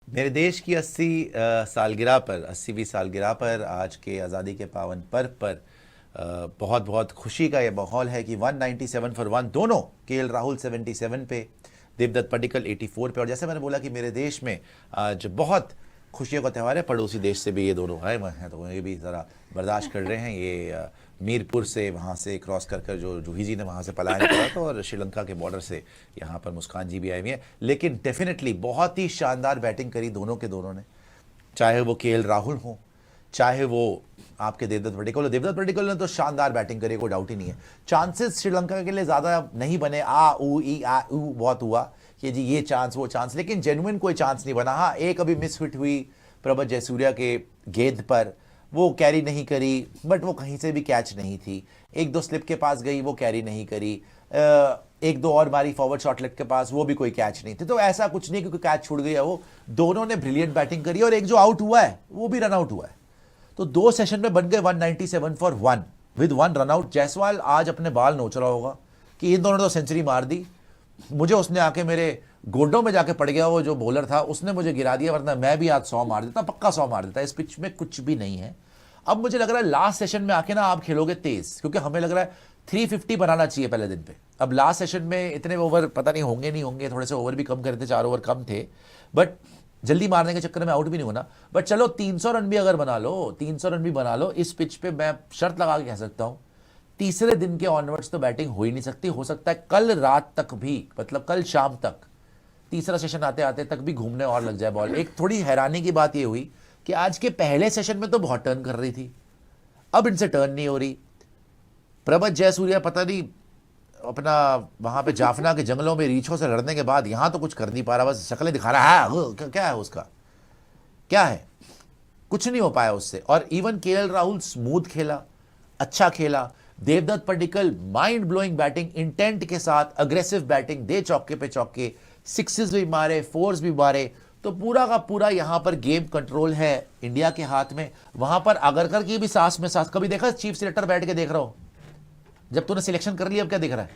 मेरे देश की 80वीं सालगिरह पर आज के आज़ादी के पावन पर्व पर बहुत बहुत खुशी का ये माहौल है कि 197 फॉर 1 दोनों, केएल राहुल 77 पे, देवदत्त पडिक्कल 84 पे। और जैसे मैंने बोला कि मेरे देश में आज बहुत खुशियों का त्यौहार है, पड़ोसी देश से भी ये दोनों आए हुए हैं, तो ये भी ज़रा बर्दाश्त कर रहे हैं। ये मीरपुर से वहाँ से क्रॉस कर कर जो जूही जी ने वहाँ से पलायन करा था, और श्रीलंका के बॉर्डर से यहाँ पर मुस्कान जी भी आई हुई हैं। लेकिन डेफिनेटली बहुत ही शानदार बैटिंग करी दोनों के दोनों ने, चाहे वो केएल राहुल हो, चाहे वो आपके देवदत्त पडिक्कल। देवदत्त पडिक्कल ने तो शानदार बैटिंग करी, कोई डाउट ही नहीं है। चांसेस श्रीलंका के लिए ज़्यादा नहीं बने, आ ऊ बहुत हुआ कि जी ये चांस वो चांस, लेकिन जेन्युइन कोई चांस नहीं बना। हाँ, एक अभी मिस हिट हुई प्रभत जयसूर्या के गेंद पर, वो कैरी नहीं करी, बट वो कहीं से भी कैच नहीं थी। एक दो स्लिप के पास गई, वो कैरी नहीं करी। एक दो और मारी फॉरवर्ड शॉट लेग के पास, वो भी कोई कैच नहीं थी। तो ऐसा कुछ नहीं क्योंकि कैच छूट गया। वो दोनों ने ब्रिलियंट बैटिंग करी, और एक जो आउट हुआ है वो भी रन आउट हुआ है। तो दो सेशन में बन गए 197 for 1 with 1 run out. Jaiswal आज अपने बाल नोच रहा होगा कि इन दोनों ने तो सेंचुरी मार दी, मुझे उसने आके मेरे गोडों में जाके पड़ गया। वो जो बॉलर था उसने मुझे गिरा दिया, वरना मैं भी आज 100 मार देता, पक्का 100 मार देता। इस पिच में कुछ भी नहीं है। अब मुझे लग रहा है लास्ट सेशन में आके ना आप खेलोगे तेज, क्योंकि हमें लग रहा है 350 बनाना चाहिए पहले दिन पे। अब लास्ट सेशन में इतने ओवर पता नहीं होंगे नहीं होंगे, थोड़े से ओवर भी कम करे थे, 4 ओवर कम थे, बट जल्दी मारने के चक्कर में आउट भी नहीं होना। बट चलो 300 रन भी अगर बना लो, 300 रन भी बना लो इस पिच पे, मैं शर्त लगा के कह सकता हूं तीसरे दिन के ऑनवर्ड्स तो बैटिंग हो ही नहीं सकती। हो सकता है कल रात तक भी, मतलब कल शाम तक, तीसरा सेशन आते आते तक भी घूमने और लग जाए बॉल। एक थोड़ी हैरानी की बात यह हुई कि आज के पहले सेशन में तो बहुत टर्न कर रही थी, अब इनसे टर्न नहीं हो रही। प्रभत जयसूर्या पता नहीं अपना वहां पे जाफना के जंगलों में रीछों से लड़ने के बाद यहां तो कुछ कर नहीं पा रहा, बस शक्लें दिखा रहा है। क्या है उसका, क्या है, कुछ नहीं हो पाया उससे। और इवन केएल राहुल स्मूथ खेला, अच्छा खेला। Devdutt Padikkal mind blowing batting, intent के साथ अग्रेसिव बैटिंग, दे चौके पे चौके, सिक्सेस भी मारे, फोर्स भी मारे। तो पूरा का पूरा यहां पर गेम कंट्रोल है इंडिया के हाथ में। वहां पर आगरकर की भी सांस में सांस। कभी देखा चीफ सिलेक्टर बैठ के देख रहा हो? जब तूने सिलेक्शन कर लिया अब क्या दिख रहा है?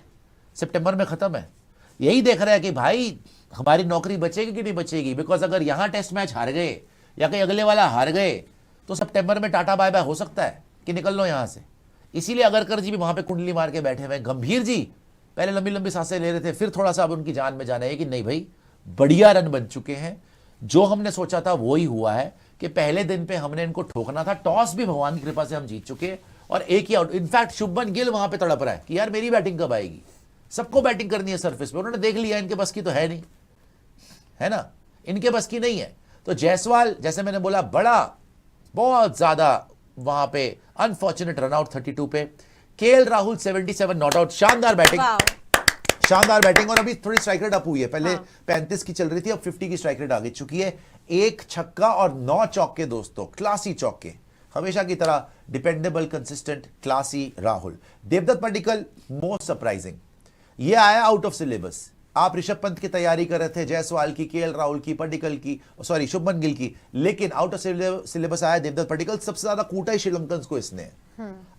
सितंबर में खत्म है, यही देख रहा है कि भाई हमारी नौकरी बचेगी कि नहीं बचेगी। बिकॉज अगर यहां टेस्ट मैच हार गए या कहीं अगले वाला हार गए तो सितंबर में टाटा बाय बाय हो सकता है कि निकल लो यहां से। इसीलिए अगरकर जी भी वहां पे कुंडली मार के बैठे हुए। गंभीर जी पहले लंबी लंबी सांसें ले रहे थे, फिर थोड़ा सा अब उनकी जान में जाना है कि नहीं भाई, बढ़िया रन बन चुके हैं। जो हमने सोचा था वो ही हुआ है कि पहले दिन पे हमने इनको ठोकना था। टॉस भी भगवान की कृपा से हम जीत चुके, और एक ही आउट। इनफैक्ट शुभमन गिल वहां पे तड़प रहा है कि यार मेरी बैटिंग कब आएगी। सबको बैटिंग करनी है सरफेस पे, उन्होंने देख लिया इनके बस की तो है नहीं, है ना, इनके बस की नहीं है। तो जायसवाल जैसे मैंने बोला, बड़ा बहुत ज्यादा वहां पे अनफॉर्चुनेट रनआउट 32 पे। KL Rahul 77 not out. शानदार बैटिंग, शानदार बैटिंग। और अभी थोड़ी स्ट्राइक रेट अप हुई है, पहले 35 की चल रही थी, अब 50 की स्ट्राइक रेट आ चुकी है। एक छक्का और 9 चौके दोस्तों, क्लासी चौके, हमेशा की तरह dependable, consistent, classy Rahul. Devdutt Padikkal most surprising, ये आया आउट ऑफ सिलेबस। आप ऋषभ पंत की तैयारी कर रहे थे, जायसवाल की, केएल राहुल की, पडिक्कल की, सॉरी शुभमन गिल की, लेकिन आउट ऑफ सिलेबस आया देवदत्त पडिक्कल। सबसे ज्यादा कूटा ही श्रीलंकन को इसने।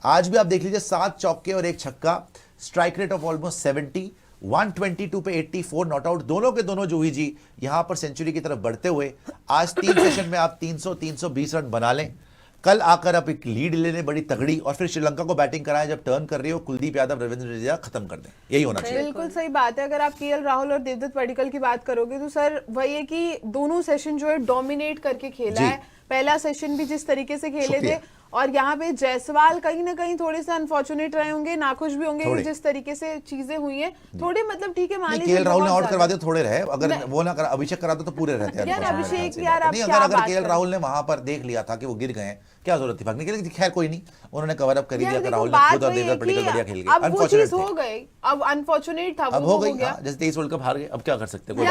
आज भी आप देख लीजिए, 7 चौके और 1 छक्का, स्ट्राइक रेट ऑफ ऑलमोस्ट 70, 122 पे 84 नॉट आउट। दोनों के दोनों जूही जी यहां पर सेंचुरी की तरफ बढ़ते हुए, आज 3 सेशन में आप 300-320 रन बना लें। कल आकर आप एक लीड लेने बड़ी तगड़ी, और फिर श्रीलंका को बैटिंग कराएं जब टर्न कर रही हो, कुलदीप यादव, रविंद्र जडेजा खत्म कर दें। यही होना चाहिए। बिल्कुल सही बात है। अगर आप केएल राहुल और देवदत्त पडिक्कल की बात करोगे तो सर वही है कि दोनों सेशन जो है डोमिनेट करके खेला है। पहला सेशन भी जिस तरीके से खेले थे, और यहाँ पे जायसवाल कहीं ना कहीं थोड़े से अनफॉर्चुनेट रहे होंगे, नाखुश भी होंगे जिस तरीके से चीजें हुई हैं। थोड़े मतलब ठीक है, मान लीजिए केएल राहुल ने आउट करवा दिया, थोड़े रहे। अगर वो ना कर, अभिषेक करा तो पूरे रहते हैं यार। अभिषेक यार, नहीं, अगर केएल राहुल ने वहां पर देख लिया था कि वो गिर गए, क्या जरूरत थी भागने की? खैर कोई नहीं, उन्होंने कवर अप कर दिया। राहुल ने खुद और देवदत्त पडिक्कल बढ़िया खेल गए। अब वो चीज हो गई, अब अनफॉर्चुनेट था, अब हो गई। जैसे 23 वर्ल्ड कप हार गए, अब क्या कर सकते हैं?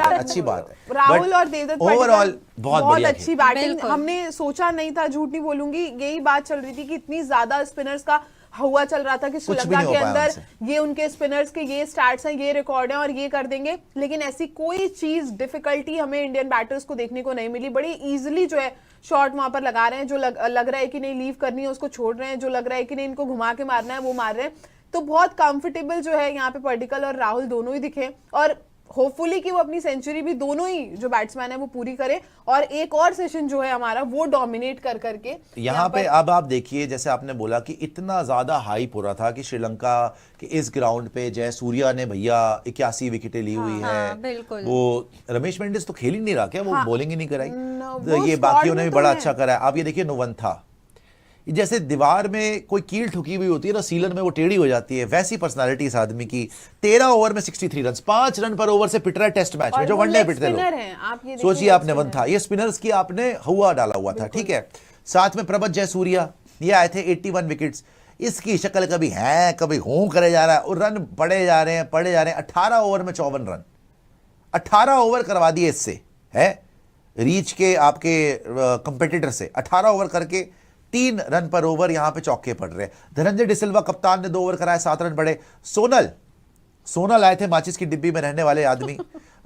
अच्छी बात है। राहुल और देवदत्त ओवरऑल बहुत अच्छी बैटिंग। हमने सोचा नहीं था, झूठ नहीं बोलूंगी, यही बात चल रही थी कि इतनी ज्यादा स्पिनर्स का हुआ चल रहा था कि श्रीलंका के अंदर ये उनके स्पिनर्स के ये स्टैट्स हैं, ये रिकॉर्ड हैं और ये कर देंगे। लेकिन ऐसी कोई चीज डिफिकल्टी हमें इंडियन बैटर्स को देखने को नहीं मिली। बड़ी इजीली जो है शॉट वहां पर लगा रहे हैं, जो लग रहा है कि नहीं लीव करनी है उसको छोड़ रहे हैं, जो लग रहा है कि नहीं इनको घुमा के मारना है वो मार रहे हैं। तो बहुत कंफर्टेबल जो है यहाँ पे पडिक्कल और राहुल दोनों ही दिखे। और होपफुली कि वो अपनी सेंचुरी भी दोनों ही जो बैट्समैन है वो पूरी करे और एक और सेशन जो है हमारा वो डोमिनेट कर करके यहाँ पे अब आप देखिए, जैसे आपने बोला कि इतना ज्यादा हाइप हो रहा था कि श्रीलंका के इस ग्राउंड पे जय सूर्या ने भैया 81 विकेटें ली हुई है, वो रमेश मेंडिस तो खेल ही नहीं रहा क्या, वो बॉलिंग ही नहीं कराई, ये बाकियों ने भी बड़ा अच्छा करा है। अब ये देखिए नुवंथा, जैसे दीवार में कोई कील ठुकी हुई होती है ना सीलन में, वो टेढ़ी हो जाती है, वैसी पर्सनालिटी इस आदमी की। 13 ओवर में 63 रन, 5 रन पर ओवर से पिट रहा है टेस्ट मैच में, जो वनडे पिटते लोग। सोचिए आपने वन था, ये स्पिनर्स की आपने हुआ डाला हुआ था, ठीक है। साथ में प्रभत जयसूर्या, ये आए थे 81 विकेट्स। इसकी शक्ल कभी है कभी हूं करे जा रहा है और रन पड़े जा रहे हैं। 18 ओवर में 54 रन, 18 ओवर करवा दिए इससे, है रीच के आपके कंपेटिटर से। 18 ओवर करके 3 रन पर ओवर यहां पे चौके पड़ रहे हैं। धनंजय डिसिल्वा कप्तान ने 2 ओवर कराए, 7 रन बढ़े। सोनल आए थे माचिस की डिब्बी में रहने वाले आदमी,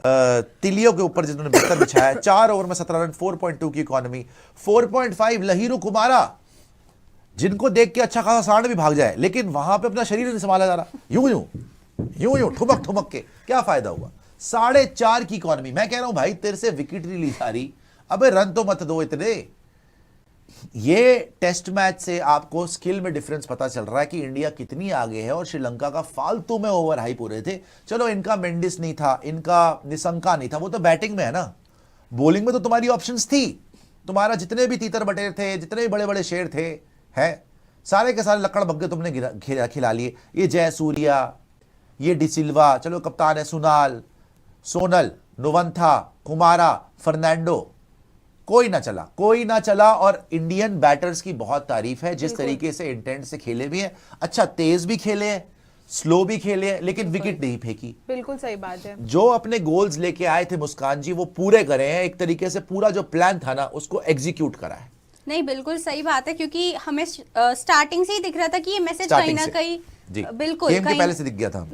तिलियों के ऊपर जिन्होंने बिस्तर बिछाया। 4 ओवर में 17 रन, 4.2 की इकोनॉमी। 4.5 लहीरू कुमारा, जिनको देख के अच्छा खासा सांड भी भाग जाए, लेकिन वहां पे अपना शरीर नहीं संभाला जा रहा, यूं ठुमक के क्या फायदा हुआ। 4.5 की इकोनॉमी। मैं कह रहा हूं भाई तेरे से विकेट नहीं ली जा रही, अबे रन तो मत दो इतने। ये टेस्ट मैच से आपको स्किल में डिफरेंस पता चल रहा है कि इंडिया कितनी आगे है और श्रीलंका का फालतू में ओवर हाइप हो रहे थे। चलो इनका मेंडिस नहीं था, इनका निशंका नहीं था, वो तो बैटिंग में है ना, बॉलिंग में तो तुम्हारी ऑप्शंस थी। तुम्हारा जितने भी तीतर बटेर थे, जितने भी बड़े बड़े शेर थे, है सारे के सारे लकड़ बग्गे तुमने खिला लिए। ये जय सूर्या, ये डिसिल्वा, चलो कप्तान है, सोनल, नुवंथा, कुमारा, फर्नांडो, कोई ना चला। और इंडियन बैटर्स की बहुत तारीफ है, जिस तरीके से इंटेंट से खेले भी हैं, अच्छा तेज भी खेले हैं, स्लो भी खेले हैं, लेकिन विकेट नहीं फेंकी। बिल्कुल सही बात है। जो अपने गोल्स लेके आए थे मुस्कान जी, वो पूरे करे हैं। एक तरीके से पूरा जो प्लान था ना, उसको एग्जीक्यूट करा है। नहीं बिल्कुल सही बात है, क्योंकि हमें स्टार्टिंग से ही दिख रहा था कि ये मैसेज कहीं ना कहीं बिल्कुल गेम के पहले से दिख गया था।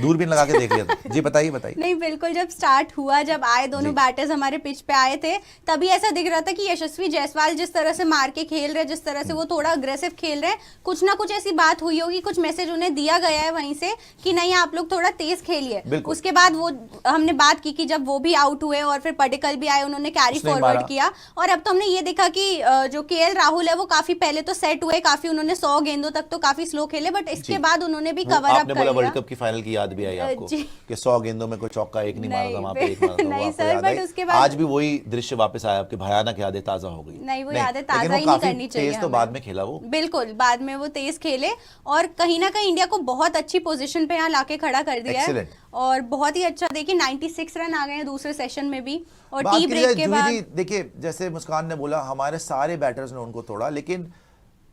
दूरबीन लगा के देख लिया था। जी बताइए। नहीं बिल्कुल, जब स्टार्ट हुआ, जब आए दोनों बैटर्स हमारे पिच पे आए थे, तभी ऐसा दिख रहा था कि यशस्वी जायसवाल जिस तरह से मार के खेल रहे, जिस तरह से वो थोड़ा अग्रेसिव खेल रहे हैं, कुछ ना कुछ ऐसी बात हुई होगी, कुछ मैसेज उन्हें दिया गया है वहीं से कि नहीं आप लोग थोड़ा तेज खेलिए। उसके बाद वो हमने बात की कि जब वो भी आउट हुए और फिर पडिक्कल भी आए, उन्होंने कैरी फॉरवर्ड किया। और अब तो हमने ये देखा कि जो केएल राहुल है वो काफी पहले तो सेट हुए, काफी उन्होंने 100 गेंदों तक तो काफी स्लो खेले, बट इसके बाद उन्होंने भी कवर अप कर लिया। वर्ल्ड कप की फाइनल की याद भी आई आपको कि 100 गेंदों में कोई चौका एक नहीं मारा था, वहां पे एक मारा था। नहीं सर, बट उसके बाद आज भी वही दृश्य वापस आया, आपकी भयानक यादें ताजा हो गई। नहीं वो यादें ताजा ही नहीं करनी चाहिए। तेज तो बाद में खेला वो, बिल्कुल बाद में वो तेज खेले और कहीं ना कहीं इंडिया को बहुत अच्छी पोजीशन पे यहाँ लाके खड़ा कर दिया है और बहुत ही अच्छा। देखिए 96 रन आ गए हैं दूसरे सेशन में भी, और टी ब्रेक के बाद देखिए जैसे मुस्कान ने बोला हमारे सारे बैटर्स ने उनको तोड़ा, लेकिन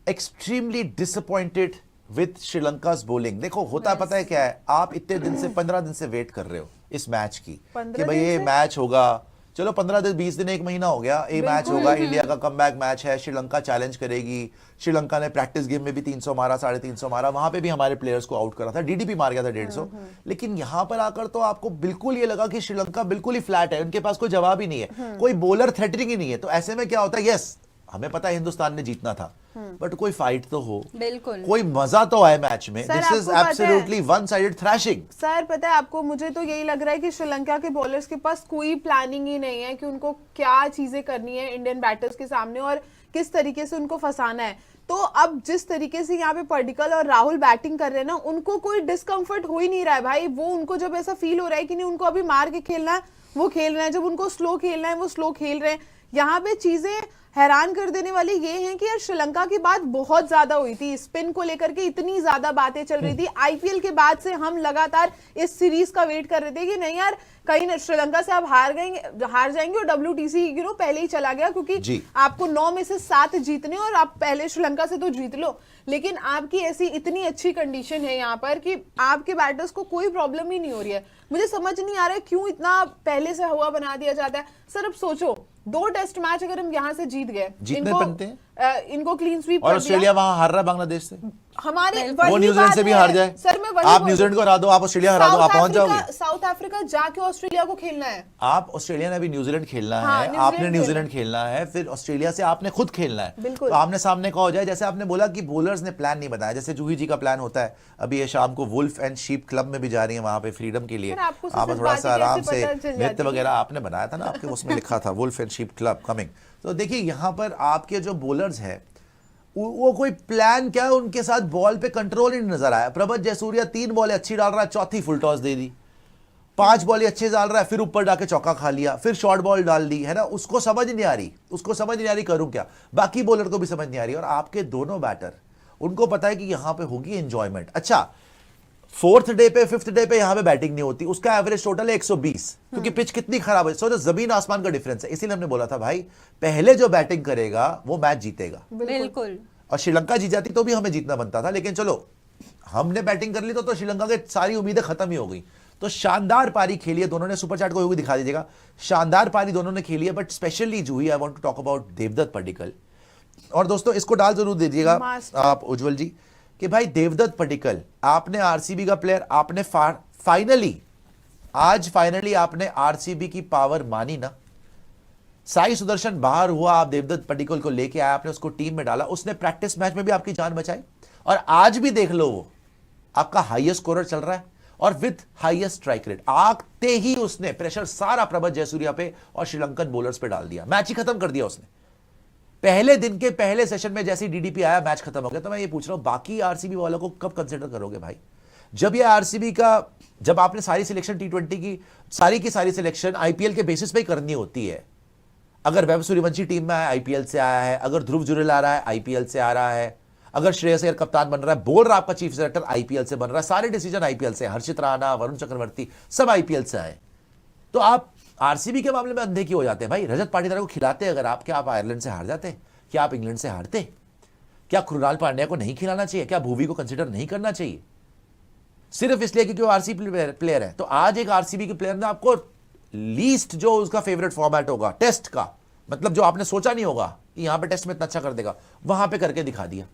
एक्सट्रीमली डिसअपॉइंटेड विद श्रीलंका's बॉलिंग। देखो होता पता है क्या है, आप इतने दिन से 15 दिन से वेट कर रहे हो इस मैच की कि भाई ये मैच होगा, चलो 15 दिन 20 दिन 1 महीना हो गया, ये मैच होगा, इंडिया का कमबैक मैच है, श्रीलंका चैलेंज करेगी। श्रीलंका ने प्रैक्टिस गेम में भी 300 मारा, 350 मारा, वहां पे भी हमारे प्लेयर्स को आउट करा था, डीडीपी मार गया था 150। लेकिन यहां पर आकर तो आपको बिल्कुल ये लगा कि श्रीलंका बिल्कुल ही फ्लैट है, उनके पास कोई जवाब ही नहीं है, कोई बॉलर थ्रेटनिंग ही नहीं है। तो ऐसे में क्या होता है, यस हमें पता है हिंदुस्तान ने जीतना था, बट कोई फाइट तो हो, बिल्कुल कोई मजा तो आए मैच में। This is absolutely one sided thrashing. Sir पता है आपको, मुझे तो यही लग रहा है कि श्रीलंका के बॉलर्स के पास कोई प्लानिंग ही नहीं है कि उनको क्या चीजें करनी है इंडियन बैटर्स के सामने और किस तरीके से उनको फंसाना है। तो अब जिस तरीके से यहाँ पे पडिक्कल और राहुल बैटिंग कर रहे हैं ना, उनको कोई डिस्कम्फर्ट हो ही नहीं रहा है भाई। वो उनको जब ऐसा फील हो रहा है कि नहीं उनको अभी मार के खेलना है वो खेल रहे हैं, जब उनको स्लो खेलना है वो स्लो खेल रहे हैं। यहाँ पे चीजें हैरान कर देने वाली ये है कि यार श्रीलंका की बात बहुत ज्यादा हुई थी, स्पिन को लेकर के इतनी ज्यादा बातें चल रही थी। आईपीएल के बाद से हम लगातार इस सीरीज का वेट कर रहे थे कि नहीं यार कहीं श्रीलंका से आप हार जाएंगे और WTC पहले ही चला गया, क्योंकि आपको 9 में से 7 जीतने और आप पहले श्रीलंका से तो जीत लो। लेकिन आपकी ऐसी इतनी अच्छी कंडीशन है यहाँ पर कि आपके बैटर्स को कोई प्रॉब्लम ही नहीं हो रही है। मुझे समझ नहीं आ रहा है क्यों इतना पहले से हवा बना दिया जाता है। सर अब सोचो 2 टेस्ट मैच अगर हम यहाँ से जीत गए, इनको क्लीन स्वीप और ऑस्ट्रेलिया वहां हार रहा बांग्लादेश से, हमारे बिल्कुल। वो वही न्यूजीलैंड बात से भी है। हार जाए, सर मैं वही आप बोल न्यूजीलैंड को हरा दो, आप ऑस्ट्रेलिया हरा दो, आप पहुंच जाओगे। साउथ अफ्रीका जाके ऑस्ट्रेलिया को खेलना है। आप ऑस्ट्रेलिया ने अभी न्यूजीलैंड खेलना हाँ, है, आपने न्यूजीलैंड खेलना है, फिर ऑस्ट्रेलिया से आपने खुद खेलना है। बिल्कुल। तो आमने सामने का हो जाए। जैसे आपने बोला कि बॉलर्स ने प्लान नहीं बनाया, जैसे जूही जी का प्लान होता है, अभी ये शाम को वुल्फ एंड शीप क्लब में भी जा रही है, वहां पे फ्रीडम के लिए। सर, आपको आप सिर्फ थोड़ा बातें सा आराम कैसे से पता चल जाती नृत्य है? वगैरह आपने बनाया था ना, आपके उसमें लिखा था wolf and sheep club coming. तो देखिए यहाँ पर आपके जो बॉलर्स है वो कोई प्लान क्या है, उनके साथ बॉल पे कंट्रोल ही नहीं नजर आया। प्रभज जयसूर्या 3 बॉलें अच्छी डाल रहा है, चौथी फुल टॉस दे दी, 5 बॉलें अच्छे डाल रहा है, फिर ऊपर जाके चौका खा लिया, फिर शॉर्ट बॉल डाल दी, है ना। उसको समझ नहीं आ रही, उसको समझ नहीं आ रही करूं क्या, बाकी बॉलर को भी समझ नहीं आ रही। और आपके दोनों बैटर, उनको पता है कि यहां पे होगी एंजॉयमेंट। अच्छा, 4th डे पे 5th डे पे यहां पे बैटिंग नहीं होती, उसका एवरेज टोटल है 120, क्योंकि पिच कितनी खराब है। सोचो जमीन आसमान का डिफरेंस है। इसीलिए हमने बोला था भाई पहले जो बैटिंग करेगा वो मैच जीतेगा। बिल्कुल। और श्रीलंका जीत जाती तो भी हमें जीतना बनता था, लेकिन चलो हमने बैटिंग कर ली तो श्रीलंका के सारी उम्मीदें खत्म ही हो गई। तो शानदार पारी खेली है दोनों ने, सुपर चैट को भी दिखा दीजिएगा, शानदार पारी दोनों ने खेली है। But specially Juhi I want to talk about Devdutt Padikkal. और दोस्तों इसको डाल जरूर दीजिएगा आप उज्जवल जी, कि भाई देवदत्त पडिक्कल, आपने आरसीबी का प्लेयर, आपने फाइनली आपने आरसीबी की पावर मानी ना। साई सुदर्शन बाहर हुआ, आप देवदत्त पडिक्कल को लेके आए, आपने उसको टीम में डाला, उसने प्रैक्टिस मैच में भी आपकी जान बचाई, और आज भी देख लो वो आपका हाईएस्ट स्कोरर चल रहा है और विद हाईएस्ट स्ट्राइक रेट। आते ही उसने प्रेशर सारा प्रभज जयसूर्या पे और श्रीलंकन बॉलर्स पे डाल दिया, मैच ही खत्म कर दिया उसने। पहले दिन के पहले सेशन में जैसे डीडीपी आया मैच खत्म हो गया। तो मैं ये पूछ रहा हूं बाकी आरसीबी वालों को कब कंसिडर करोगे भाई, जब ये आरसीबी का, जब आपने सारी सिलेक्शन T20 की सारी सिलेक्शन आईपीएल के बेसिस पे ही करनी होती है। अगर वैभव सूर्यवंशी टीम में आया आईपीएल से आया है, अगर ध्रुव जुरेल आ रहा है आईपीएल से आ रहा है, अगर श्रेयस अय्यर कप्तान बन रहा है, बोलर आपका चीफ सेलेक्टर आईपीएल से बन रहा है, सारे डिसीजन आईपीएल से, हर्षित राणा, वरुण चक्रवर्ती सब आईपीएल से आए। तो आप आरसीबी के मामले में अंधे क्यों हो जाते हैं भाई? रजत पाटीदार को खिलाते अगर आप, क्या आप आयरलैंड से हार जाते? क्या आप इंग्लैंड से हारते? क्या कृणाल पांड्या को नहीं खिलाना चाहिए? क्या भुवी को कंसिडर नहीं करना चाहिए सिर्फ इसलिए क्योंकि वो आरसीबी प्लेयर है? तो आज एक आरसीबी के प्लेयर ने आपको लीस्ट जो उसका फेवरेट फॉर्मेट होगा टेस्ट का, मतलब जो आपने सोचा नहीं होगा कि यहां पे टेस्ट में इतना अच्छा कर देगा, वहां पे करके दिखा दिया।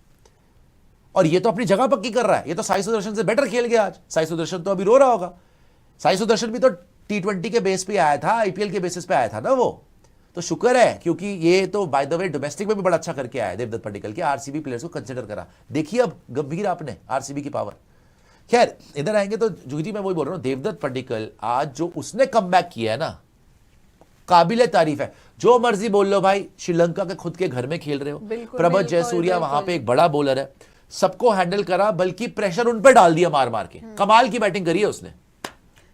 और ये तो अपनी जगह पक्की कर रहा है, ये तो साई सुदर्शन से बेटर खेल गया आज। साई सुदर्शन तो अभी रो रहा होगा, साई सुदर्शन भी तो T20 के बेस पे आया था, आईपीएल के बेसिस पे आया था ना वो। तो शुक्र है, क्योंकि ये तो बाय द वे डोमेस्टिक में भी बड़ा अच्छा करके आया देवदत्त पडिक्कल के, आरसीबी प्लेयर्स को कंसिडर करा। देखिए अब गंभीर आपने आरसीबी की पावर। खैर इधर आएंगे तो जूही जी मैं वही बोल रहा हूं, देवदत्त पडिक्कल आज जो उसने कमबैक किया है ना, काबिले तारीफ है। जो मर्जी बोल लो भाई, श्रीलंका के खुद के घर में खेल रहे हो, प्रभज जयसूर्या वहां पे एक बड़ा बॉलर है, सबको हैंडल करा, बल्कि प्रेशर उन पे डाल दिया मार मार के। कमाल की बैटिंग करी है उसने।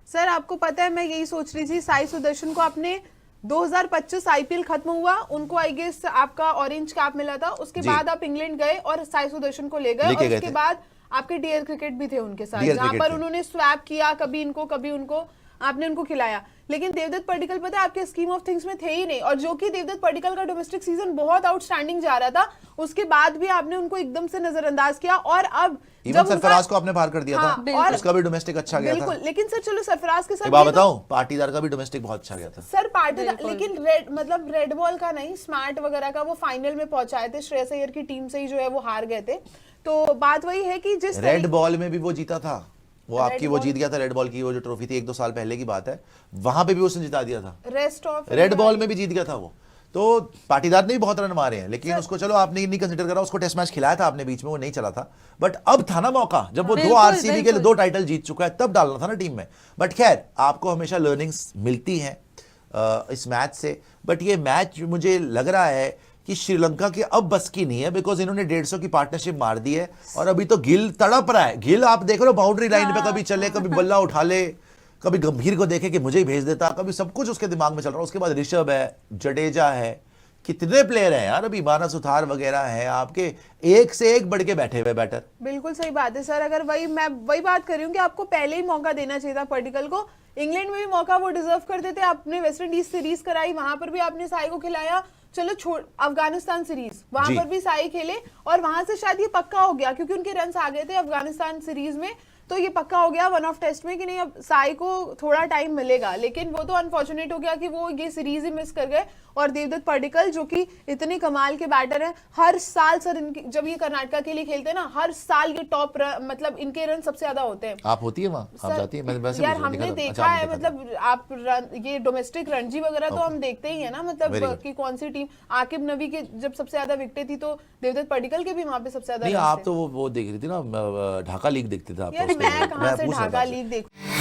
सर आपको पता है मैं यही सोच रही थी, साई सुदर्शन को आपने 2025 आईपीएल खत्म हुआ, उनको आई गेस आपका ऑरेंज कैप मिला था, उसके बाद आप इंग्लैंड गए और साई सुदर्शन को ले गए, और उसके बाद आपके डीएल क्रिकेट भी थे उनके साथ, जहां पर उन्होंने स्वैप किया, कभी इनको कभी उनको, आपने उनको खिलाया। लेकिन देवदत्त पडिक्कल पता है आपके स्कीम ऑफ थिंग्स में थे ही नहीं, और जो कि देवदत्त पडिक्कल का डोमेस्टिक सीजन बहुत आउटस्टैंडिंग जा रहा था, उसके बाद भी आपने उनको एकदम से नजरअंदाज किया। और अब जब सरफराज को आपने बाहर कर दिया हाँ, था, और उसका भी डोमेस्टिक अच्छा गया था। बिल्कुल, लेकिन सर चलो सरफराज के साथ बात बताऊं, पाटीदार का भी डोमेस्टिक बहुत अच्छा गया था सर। पाटीदार लेकिन रेड बॉल का नहीं, स्मार्ट वगैरह का वो फाइनल में पहुंचाए थे, श्रेयस अय्यर की टीम से ही जो है वो हार गए थे। तो बात वही है कि जिस रेड बॉल में भी वो जीता था, वो आपकी वो जीत गया था रेड बॉल की, वो जो ट्रॉफी थी 1-2 साल पहले की बात है, वहां पे भी उसने जिता दिया था। रेस्ट ऑफ रेड बॉल में भी जीत गया था वो। तो पाटीदार ने भी बहुत रन मारे हैं, लेकिन उसको चलो आपने नहीं कंसिडर करा, उसको टेस्ट मैच खिलाया था आपने बीच में, वो नहीं चला था। बट अब था ना मौका, जब वो 2 आरसीबी के 2 टाइटल जीत चुका है, तब डालना था ना टीम में। बट खैर आपको हमेशा लर्निंग्स मिलती हैं इस मैच से। बट ये मैच मुझे लग रहा है कि श्रीलंका की अब बस की नहीं है, बिकॉज इन्होंने 150 की पार्टनरशिप मार दी है, और अभी तो गिल तड़प रहा है। गिल आप देख रहे हो बाउंड्री लाइन पे कभी चले, कभी बल्ला उठा ले, कभी गंभीर को देखे कि मुझे ही भेज देता, कभी सब कुछ उसके दिमाग में चल रहा है। उसके बाद ऋषभ है, जडेजा है, कितने प्लेयर हैं यार, अभी मानस उथार वगैरह है, आपके एक से एक बढ़ के बैठे हुए बैटर। बिल्कुल सही बात है सर। अगर मैं वही बात कर रही हूँ कि आपको पहले ही मौका देना चाहिए था पडिक्कल को। इंग्लैंड में भी मौका वो डिजर्व करते थे, आपने वेस्ट इंडीज सीरीज कराई, वहां पर भी आपने साई को खिलाया। चलो छोड़, अफगानिस्तान सीरीज वहां पर भी साई खेले, और वहां से शायद ये पक्का हो गया क्योंकि उनके रन्स आ गए थे अफगानिस्तान सीरीज में। तो ये पक्का हो गया वन ऑफ टेस्ट में कि नहीं अब साई को थोड़ा टाइम मिलेगा, लेकिन वो तो अनफॉर्चुनेट हो गया कि वो ये सीरीज ही मिस कर गए। और देवदत्त पडिक्कल जो कि इतने कमाल के बैटर हैं, हर साल सर इनके जब ये कर्नाटका के लिए खेलते हैं ना, हर साल ये टॉप मतलब इनके रन सबसे ज्यादा होते हैं। आप होती है वहाँ, आप जाती है? मैं वैसे यार हमने देखा है, मतलब आप ये डोमेस्टिक रणजी वगैरह तो हम देखते ही है ना, मतलब कि कौन सी टीम, आकिब नवी के जब सबसे ज्यादा विकेटें थी तो देवदत्त पडिक्कल के भी वहां पे सबसे ज्यादा। आप तो वो देख रही थी ना, ढाका लीग देखते थे आप? यार मैं कहाँ से ढाका लीग देखूं।